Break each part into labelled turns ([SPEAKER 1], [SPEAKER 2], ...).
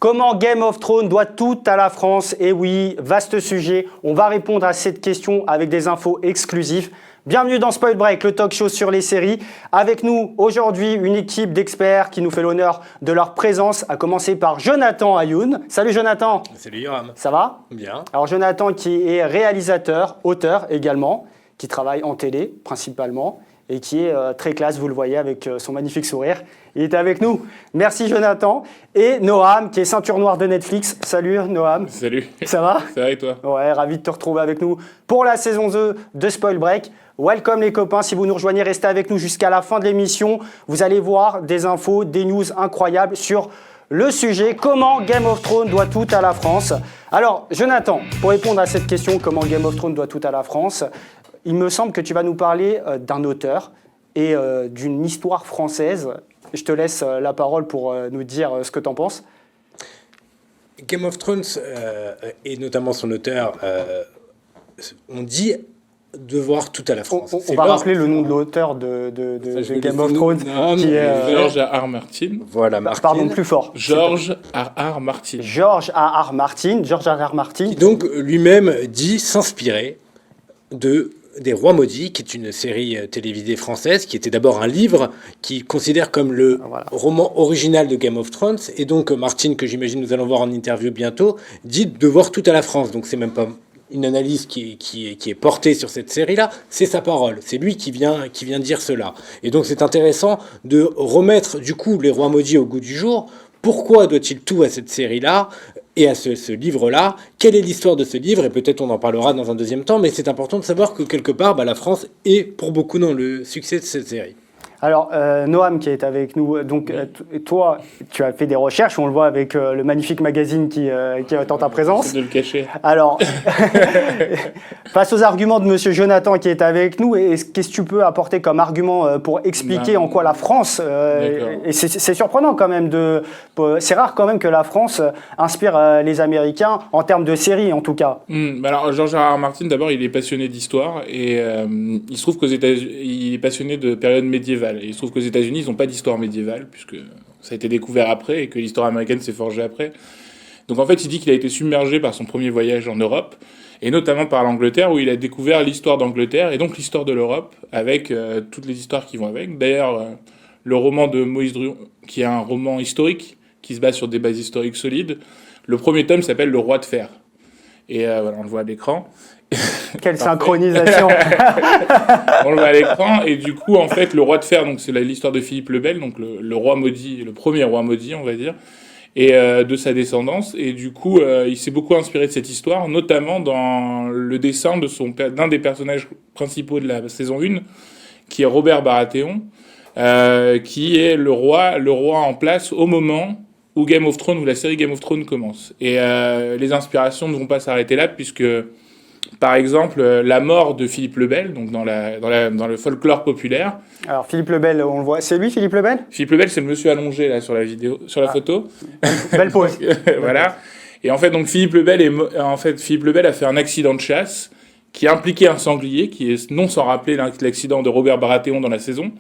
[SPEAKER 1] Comment Game of Thrones doit tout à la France? Et oui, vaste sujet. On va répondre à cette question avec des infos exclusives. Bienvenue dans Spoil Break, le talk show sur les séries. Avec nous aujourd'hui une équipe d'experts qui nous fait l'honneur de leur présence, à commencer par Jonathan Ayoun. Salut Jonathan.
[SPEAKER 2] Salut Yoram.
[SPEAKER 1] Ça va?
[SPEAKER 2] Bien.
[SPEAKER 1] Alors Jonathan qui est réalisateur, auteur également, qui travaille en télé principalement et qui est très classe, vous le voyez avec son magnifique sourire. Il est avec nous. Merci Jonathan. Et Noam qui est ceinture noire de Netflix. Salut Noam.
[SPEAKER 3] Salut.
[SPEAKER 1] Ça va?
[SPEAKER 3] Ça va et toi?
[SPEAKER 1] Ouais, ravi de te retrouver avec nous pour la saison 2 de Spoil Break. Welcome les copains, si vous nous rejoignez, restez avec nous jusqu'à la fin de l'émission. Vous allez voir des infos, des news incroyables sur le sujet, comment Game of Thrones doit tout à la France. Alors Jonathan, pour répondre à cette question, comment Game of Thrones doit tout à la France, il me semble que tu vas nous parler d'un auteur et d'une histoire française. Je te laisse la parole pour nous dire ce que tu en penses.
[SPEAKER 2] Game of Thrones, et notamment son auteur, on dit devoir tout à la France.
[SPEAKER 1] On va rappeler le nom de l'auteur de Game of Thrones, qui est
[SPEAKER 3] George R.R. Martin.
[SPEAKER 2] Voilà, Martin.
[SPEAKER 1] Pardon, plus fort.
[SPEAKER 3] George R.R. Martin.
[SPEAKER 1] George R.R. Martin. George R.R. Martin.
[SPEAKER 2] Qui donc lui-même dit s'inspirer des Rois Maudits, qui est une série télévisée française, qui était d'abord un livre, qui considère comme le roman original de Game of Thrones. Et donc Martin, que j'imagine nous allons voir en interview bientôt, dit devoir tout à la France. Donc c'est même pas une analyse qui est portée sur cette série-là, c'est sa parole. C'est lui qui vient dire cela. Et donc c'est intéressant de remettre du coup les Rois Maudits au goût du jour. Pourquoi doit-il tout à cette série-là et à ce livre-là? Quelle est l'histoire de ce livre? Et peut-être on en parlera dans un deuxième temps, mais c'est important de savoir que quelque part, la France est pour beaucoup dans le succès de cette série.
[SPEAKER 1] Alors, Noam qui est avec nous, donc toi, tu as fait des recherches, on le voit avec le magnifique magazine qui est en ta présence.
[SPEAKER 3] De le cacher.
[SPEAKER 1] Alors, face aux arguments de monsieur Jonathan qui est avec nous, qu'est-ce que tu peux apporter comme argument pour expliquer en quoi la France, et c'est surprenant quand même, c'est rare quand même que la France inspire les Américains en termes de séries en tout cas.
[SPEAKER 3] Alors, George R.R. Martin, d'abord, il est passionné d'histoire et il se trouve qu'aux États-Unis, il est passionné de période médiévale. Et il se trouve qu'aux États-Unis, ils n'ont pas d'histoire médiévale, puisque ça a été découvert après et que l'histoire américaine s'est forgée après. Donc en fait, il dit qu'il a été submergé par son premier voyage en Europe, et notamment par l'Angleterre, où il a découvert l'histoire d'Angleterre et donc l'histoire de l'Europe, avec toutes les histoires qui vont avec. D'ailleurs, le roman de Maurice Druon, qui est un roman historique, qui se base sur des bases historiques solides, le premier tome s'appelle Le Roi de Fer. Et voilà, on le voit à l'écran.
[SPEAKER 1] Quelle synchronisation.
[SPEAKER 3] On le voit à l'écran, et du coup, en fait, le Roi de Fer, donc c'est l'histoire de Philippe le Bel, donc le roi maudit, le premier roi maudit, on va dire, et de sa descendance. Et du coup, il s'est beaucoup inspiré de cette histoire, notamment dans le dessin d'un des personnages principaux de la saison 1, qui est Robert Baratheon, qui est le roi en place au moment où la série Game of Thrones commence. Et les inspirations ne vont pas s'arrêter là, puisque par exemple, la mort de Philippe le Bel, donc dans le folklore populaire.
[SPEAKER 1] Alors Philippe le Bel, on le voit. C'est lui Philippe le Bel? Philippe
[SPEAKER 3] le Bel, c'est le monsieur allongé là sur la vidéo, sur la photo.
[SPEAKER 1] Belle pose.
[SPEAKER 3] Voilà. Et en fait, donc Philippe le Bel a fait un accident de chasse qui a impliqué un sanglier, qui est non sans rappeler l'accident de Robert Baratheon dans la saison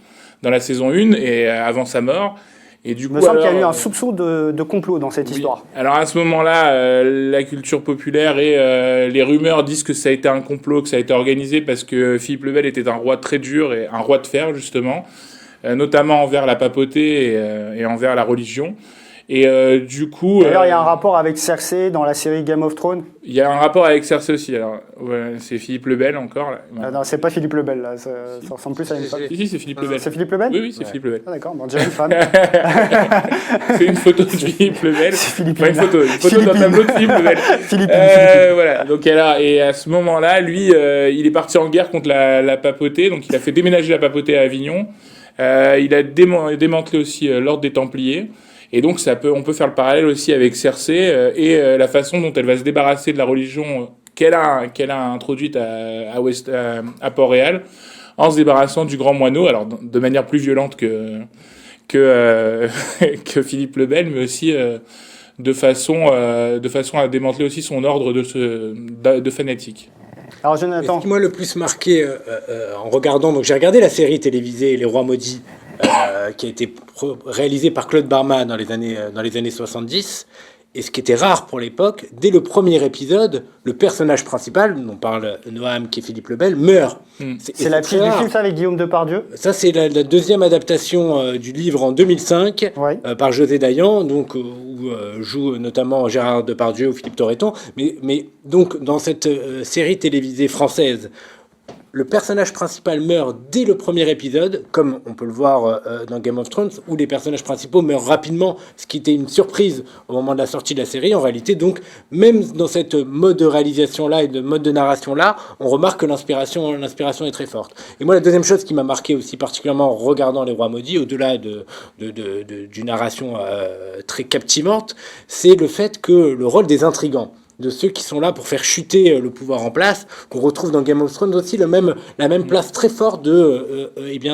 [SPEAKER 3] 1 et avant sa mort. Et du coup,
[SPEAKER 1] il me semble qu'il y a eu un soupçon de complot dans cette histoire.
[SPEAKER 3] Alors à ce moment-là, la culture populaire et les rumeurs disent que ça a été un complot, que ça a été organisé parce que Philippe le Bel était un roi très dur et un roi de fer justement, notamment envers la papauté et envers la religion. Et du coup...
[SPEAKER 1] D'ailleurs, il y a un rapport avec Cersei dans la série Game of Thrones.
[SPEAKER 3] Il y a un rapport avec Cersei aussi. Alors, ouais, c'est Philippe le Bel encore. Là.
[SPEAKER 1] Ah non, c'est pas Philippe le Bel, là. Ça ressemble plus à une femme.
[SPEAKER 3] Si, c'est Philippe le Bel.
[SPEAKER 1] C'est Philippe le Bel?
[SPEAKER 3] Oui, c'est Philippe le Bel.
[SPEAKER 1] Ah, d'accord, bon, déjà une femme.
[SPEAKER 3] C'est une photo de Philippe le Bel.
[SPEAKER 1] C'est Philippe.
[SPEAKER 3] Une photo d'un tableau de Philippe le Bel.
[SPEAKER 1] Philippe.
[SPEAKER 3] Voilà. Donc, et à ce moment-là, lui, il est parti en guerre contre la papauté. Donc, il a fait déménager la papauté à Avignon. Il a démantelé aussi l'ordre des Templiers. Et donc, on peut faire le parallèle aussi avec Cersei et la façon dont elle va se débarrasser de la religion qu'elle a introduite à Port-Réal, en se débarrassant du grand moineau, alors de manière plus violente que Philippe le Bel, mais aussi de façon à démanteler aussi son ordre de fanatiques.
[SPEAKER 1] Alors Jonathan,
[SPEAKER 2] ce qui m'a le plus marqué en regardant, donc j'ai regardé la série télévisée Les Rois Maudits, qui a été réalisée par Claude Barma dans les années 70. Et ce qui était rare pour l'époque, dès le premier épisode, le personnage principal, dont parle Noam, qui est Philippe le Bel, meurt.
[SPEAKER 1] C'est la fille du film, ça, avec Guillaume Depardieu.
[SPEAKER 2] Ça, c'est la deuxième adaptation du livre en 2005 par José Dayan, donc, où joue notamment Gérard Depardieu ou Philippe Torreton. Mais donc, dans cette série télévisée française, le personnage principal meurt dès le premier épisode, comme on peut le voir dans Game of Thrones, où les personnages principaux meurent rapidement, ce qui était une surprise au moment de la sortie de la série. En réalité, donc, même dans cette mode de réalisation-là et de mode de narration-là, on remarque que l'inspiration est très forte. Et moi, la deuxième chose qui m'a marqué aussi particulièrement en regardant Les Rois Maudits, au-delà d'une narration très captivante, c'est le fait que le rôle des intrigants, de ceux qui sont là pour faire chuter le pouvoir en place, qu'on retrouve dans Game of Thrones aussi la même place très forte de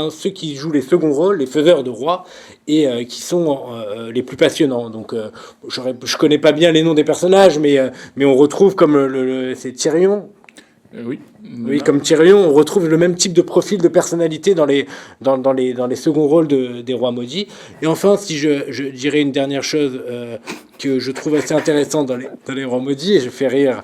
[SPEAKER 2] ceux qui jouent les seconds rôles, les faiseurs de rois, et qui sont les plus passionnants. Donc je connais pas bien les noms des personnages, mais on retrouve comme c'est Tyrion. Oui, comme Tyrion, on retrouve le même type de profil de personnalité dans les seconds rôles des Rois Maudits. Et enfin, si je dirais une dernière chose que je trouve assez intéressante dans les Rois Maudits, et je fais rire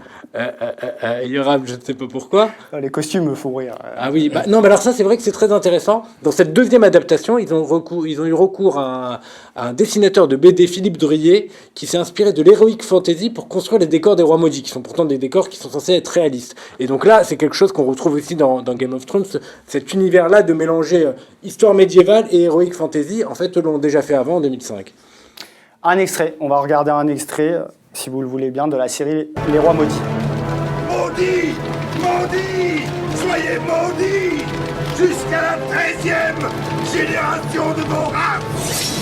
[SPEAKER 2] Yoram, je ne sais pas pourquoi.
[SPEAKER 1] Les costumes me font rire.
[SPEAKER 2] Ah oui, non, mais alors ça, c'est vrai que c'est très intéressant. Dans cette deuxième adaptation, ils ont eu recours à un dessinateur de BD, Philippe Drouillet, qui s'est inspiré de l'heroic fantasy pour construire les décors des Rois Maudits, qui sont pourtant des décors qui sont censés être réalistes. Et donc là, c'est quelque chose qu'on retrouve aussi dans Game of Thrones, cet univers-là de mélanger histoire médiévale et heroic fantasy. En fait, l'ont déjà fait avant, en 2005.
[SPEAKER 1] Un extrait, on va regarder un extrait, si vous le voulez bien, de la série Les Rois Maudits.
[SPEAKER 4] Maudits, maudits, soyez maudits jusqu'à la 13e génération de vos races.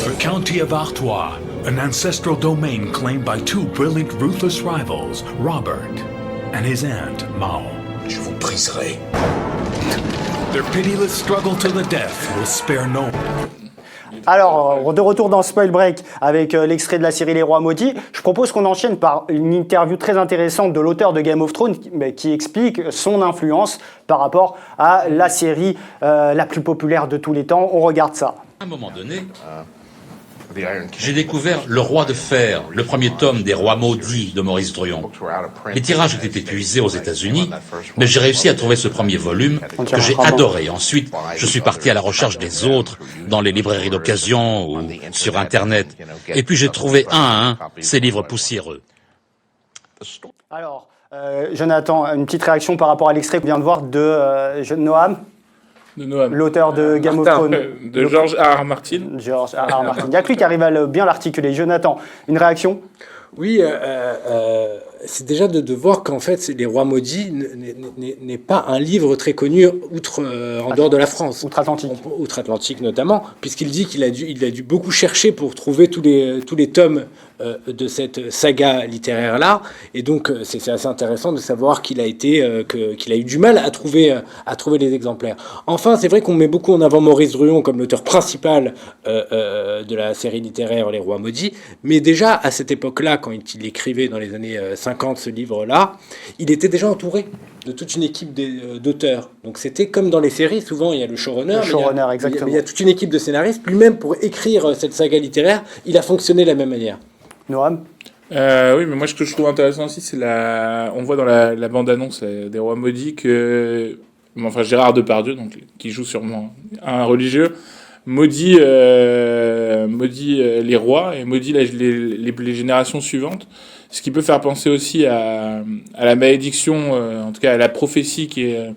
[SPEAKER 5] The County of Artois, an ancestral domain claimed by two brilliant, ruthless rivals, Robert and his aunt, Mao.
[SPEAKER 4] Je vous briserai.
[SPEAKER 5] Their pitiless struggle to the death will spare no.
[SPEAKER 1] Alors, de retour dans Spoil Break avec l'extrait de la série Les Rois Maudits, je propose qu'on enchaîne par une interview très intéressante de l'auteur de Game of Thrones qui explique son influence par rapport à la série la plus populaire de tous les temps. On regarde ça.
[SPEAKER 6] À un moment donné, j'ai découvert Le Roi de Fer, le premier tome des Rois Maudits de Maurice Druon. Les tirages étaient épuisés aux États-Unis, mais j'ai réussi à trouver ce premier volume que j'ai adoré. Ensuite, je suis parti à la recherche des autres, dans les librairies d'occasion ou sur Internet. Et puis j'ai trouvé un à un ces livres poussiéreux.
[SPEAKER 1] Alors, Jonathan, une petite réaction par rapport à l'extrait qu'on vient de voir de Noam, l'auteur de Game of Thrones.
[SPEAKER 3] De George R. R. Martin.
[SPEAKER 1] George R. R. Martin. Il n'y a que lui qui arrive à bien l'articuler. Jonathan, une réaction ?
[SPEAKER 2] Oui, c'est déjà de voir qu'en fait, Les Rois Maudits n'est pas un livre très connu en dehors de la France.
[SPEAKER 1] Outre-Atlantique.
[SPEAKER 2] Outre-Atlantique notamment, puisqu'il dit qu'il a dû beaucoup chercher pour trouver tous les tomes de cette saga littéraire-là. Et donc, c'est assez intéressant de savoir qu'il a eu du mal à trouver les exemplaires. Enfin, c'est vrai qu'on met beaucoup en avant Maurice Druon comme l'auteur principal de la série littéraire Les Rois Maudits. Mais déjà, à cette époque-là, quand il écrivait dans les années 50 ce livre-là, il était déjà entouré de toute une équipe d'auteurs. Donc c'était comme dans les séries, souvent il y a le showrunner,
[SPEAKER 1] exactement.
[SPEAKER 2] Mais il y a toute une équipe de scénaristes. Lui-même, pour écrire cette saga littéraire, il a fonctionné de la même manière.
[SPEAKER 1] Noam ?
[SPEAKER 3] Oui, mais moi ce que je trouve intéressant aussi, c'est on voit dans la bande-annonce des Rois Maudits que, Gérard Depardieu, donc, qui joue sûrement un religieux, maudit les rois et maudit les générations suivantes, ce qui peut faire penser aussi à la malédiction, en tout cas à la prophétie que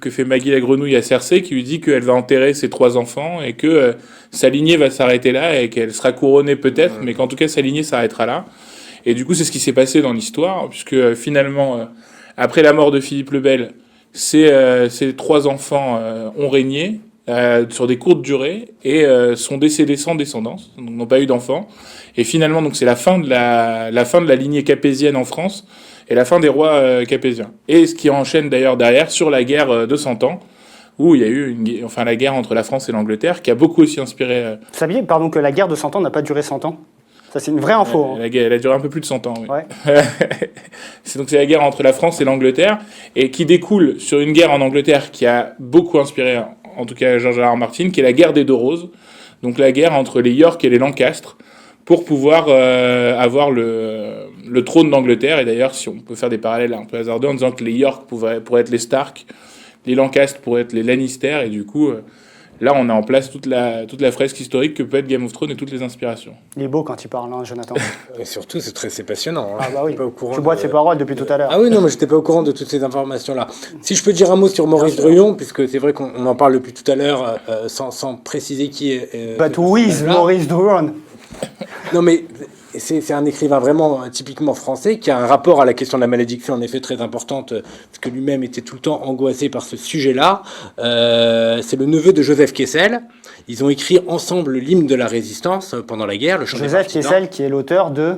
[SPEAKER 3] fait Maggie la grenouille à Cersei, qui lui dit qu'elle va enterrer ses 3 enfants et que sa lignée va s'arrêter là et qu'elle sera couronnée peut-être, mais qu'en tout cas sa lignée s'arrêtera là. Et du coup, c'est ce qui s'est passé dans l'histoire, puisque finalement, après la mort de Philippe le Bel, ces 3 enfants ont régné sur des courtes durées et sont décédés sans descendance, donc n'ont pas eu d'enfants. Et finalement, donc c'est la fin de la lignée capézienne en France et la fin des rois capéziens. Et ce qui enchaîne d'ailleurs derrière sur la guerre de 100 ans, où il y a eu la guerre entre la France et l'Angleterre, qui a beaucoup aussi inspiré... Vous
[SPEAKER 1] saviez, pardon, que la guerre de 100 ans n'a pas duré 100 ans ? Ça, c'est une vraie info.
[SPEAKER 3] Elle a duré un peu plus de 100 ans, oui.
[SPEAKER 1] Ouais.
[SPEAKER 3] C'est la guerre entre la France et l'Angleterre, et qui découle sur une guerre en Angleterre qui a beaucoup inspiré, en tout cas George R. R. Martin, qui est la guerre des 2 roses. donc la guerre entre les York et les Lancaster, pour pouvoir avoir le trône d'Angleterre. Et d'ailleurs, si on peut faire des parallèles un peu hasardeux en disant que les York pourraient être les Stark, les Lancaster pourraient être les Lannister, et du coup, là, on a en place toute la fresque historique que peut être Game of Thrones et toutes les inspirations.
[SPEAKER 1] Il est beau quand il parle, hein, Jonathan.
[SPEAKER 2] Et surtout, c'est passionnant. Hein.
[SPEAKER 1] Ah bah oui,
[SPEAKER 2] Pas au courant
[SPEAKER 1] tu bois de ses paroles depuis tout à l'heure.
[SPEAKER 2] Ah oui, non, mais j'étais pas au courant de toutes ces informations-là. Si je peux dire un mot sur Maurice Druon, puisque c'est vrai qu'on en parle depuis tout à l'heure, sans préciser qui est...
[SPEAKER 1] But who is Maurice Druon?
[SPEAKER 2] Non, mais c'est un écrivain vraiment typiquement français qui a un rapport à la question de la malédiction en effet très importante, parce que lui-même était tout le temps angoissé par ce sujet-là. C'est le neveu de Joseph Kessel. Ils ont écrit ensemble l'hymne de la résistance pendant la guerre. Le chant
[SPEAKER 1] Joseph Kessel, qui est l'auteur de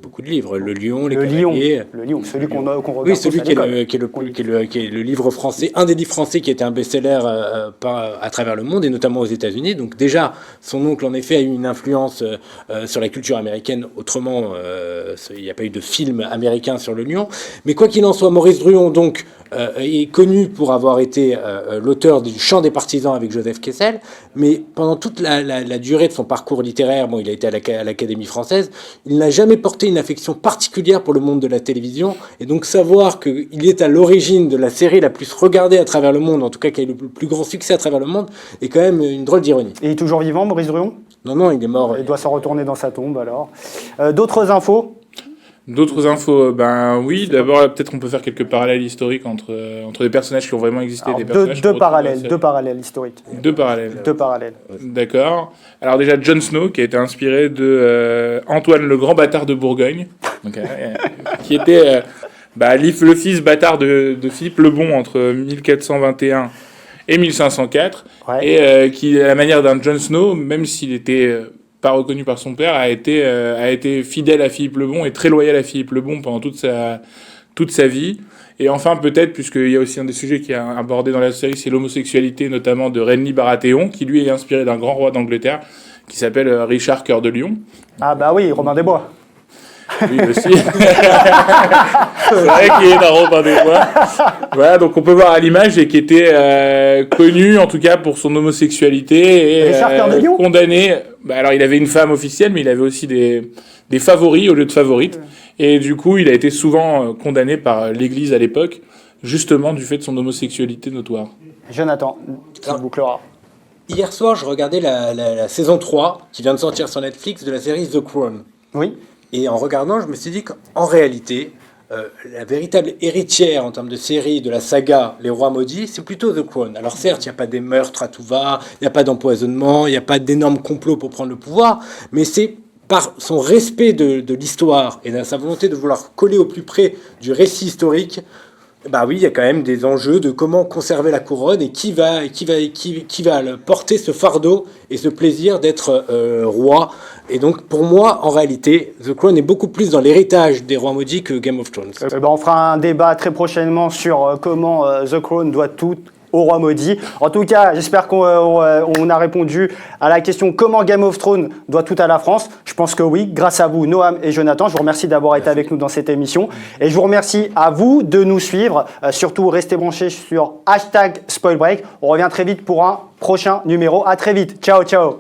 [SPEAKER 2] beaucoup de livres, Le Lion, Les
[SPEAKER 1] Lion,
[SPEAKER 2] Cavaliers.
[SPEAKER 1] Le Lion, celui qu'on regarde.
[SPEAKER 2] Oui, celui
[SPEAKER 1] tous à
[SPEAKER 2] qui est,
[SPEAKER 1] l'école.
[SPEAKER 2] qui est le livre français, un des livres français qui a été un best-seller à travers le monde et notamment aux États-Unis. Donc déjà, son oncle en effet a eu une influence sur la culture américaine. Autrement, il n'y a pas eu de film américain sur le lion. Mais quoi qu'il en soit, Maurice Druon donc est connu pour avoir été l'auteur du Chant des partisans avec Joseph Kessel. Mais pendant toute la durée de son parcours littéraire, bon, il a été à l'Académie française, il n'a jamais porté une affection particulière pour le monde de la télévision, et donc savoir qu'il est à l'origine de la série la plus regardée à travers le monde, en tout cas qui a eu le plus grand succès à travers le monde, est quand même une drôle d'ironie.
[SPEAKER 1] Et il est toujours vivant, Maurice Druon?
[SPEAKER 2] Non, il est mort.
[SPEAKER 1] Il doit s'en retourner dans sa tombe, alors. D'autres infos?
[SPEAKER 3] D'autres infos, ben oui, d'abord peut-être qu'on peut faire quelques parallèles historiques entre des personnages qui ont vraiment existé.
[SPEAKER 1] Alors,
[SPEAKER 3] des personnages
[SPEAKER 1] deux parallèles historiques.
[SPEAKER 3] Deux parallèles.
[SPEAKER 1] Deux parallèles.
[SPEAKER 3] D'accord. Alors déjà, Jon Snow, qui a été inspiré de Antoine le Grand Bâtard de Bourgogne, donc, qui était le fils bâtard de Philippe le Bon entre 1421 et 1504,
[SPEAKER 1] Ouais.
[SPEAKER 3] et qui, à la manière d'un Jon Snow, même s'il était pas reconnu par son père, a été fidèle à Philippe le Bon et très loyal à Philippe le Bon pendant toute sa vie. Et enfin, peut-être, puisqu'il y a aussi un des sujets qui est abordé dans la série, c'est l'homosexualité, notamment de Renly Baratheon, qui lui est inspiré d'un grand roi d'Angleterre, qui s'appelle Richard Cœur de Lion.
[SPEAKER 1] Ah bah oui, Robin des Bois.
[SPEAKER 3] Oui, aussi. C'est vrai qu'il est dans Robin des Bois. Voilà, donc on peut voir à l'image, et qui était connu, en tout cas, pour son homosexualité, et
[SPEAKER 1] Richard Cœur de Lion
[SPEAKER 3] condamné. Alors, il avait une femme officielle, mais il avait aussi des favoris au lieu de favorites. Et du coup, il a été souvent condamné par l'Église à l'époque, justement du fait de son homosexualité notoire.
[SPEAKER 1] Jonathan, tu boucleras.
[SPEAKER 2] Hier soir, je regardais la saison 3, qui vient de sortir sur Netflix, de la série The Crown.
[SPEAKER 1] Oui.
[SPEAKER 2] Et en regardant, je me suis dit qu'en réalité, la véritable héritière en termes de série de la saga Les Rois Maudits, c'est plutôt The Crown. Alors certes, il n'y a pas des meurtres à tout va, il n'y a pas d'empoisonnement, il n'y a pas d'énormes complots pour prendre le pouvoir, mais c'est par son respect de l'histoire et de sa volonté de vouloir coller au plus près du récit historique. Bah oui, il y a quand même des enjeux de comment conserver la couronne et qui va porter ce fardeau et ce plaisir d'être roi. Et donc, pour moi, en réalité, The Crown est beaucoup plus dans l'héritage des Rois Maudits que Game of Thrones.
[SPEAKER 1] On fera un débat très prochainement sur comment The Crown doit tout au Roi Maudit. En tout cas, j'espère qu'on a répondu à la question comment Game of Thrones doit tout à la France. Je pense que oui, grâce à vous, Noam et Jonathan. Je vous remercie d'avoir été avec nous dans cette émission. Et je vous remercie à vous de nous suivre. Surtout, restez branchés sur #SpoilBreak. On revient très vite pour un prochain numéro. À très vite. Ciao, ciao.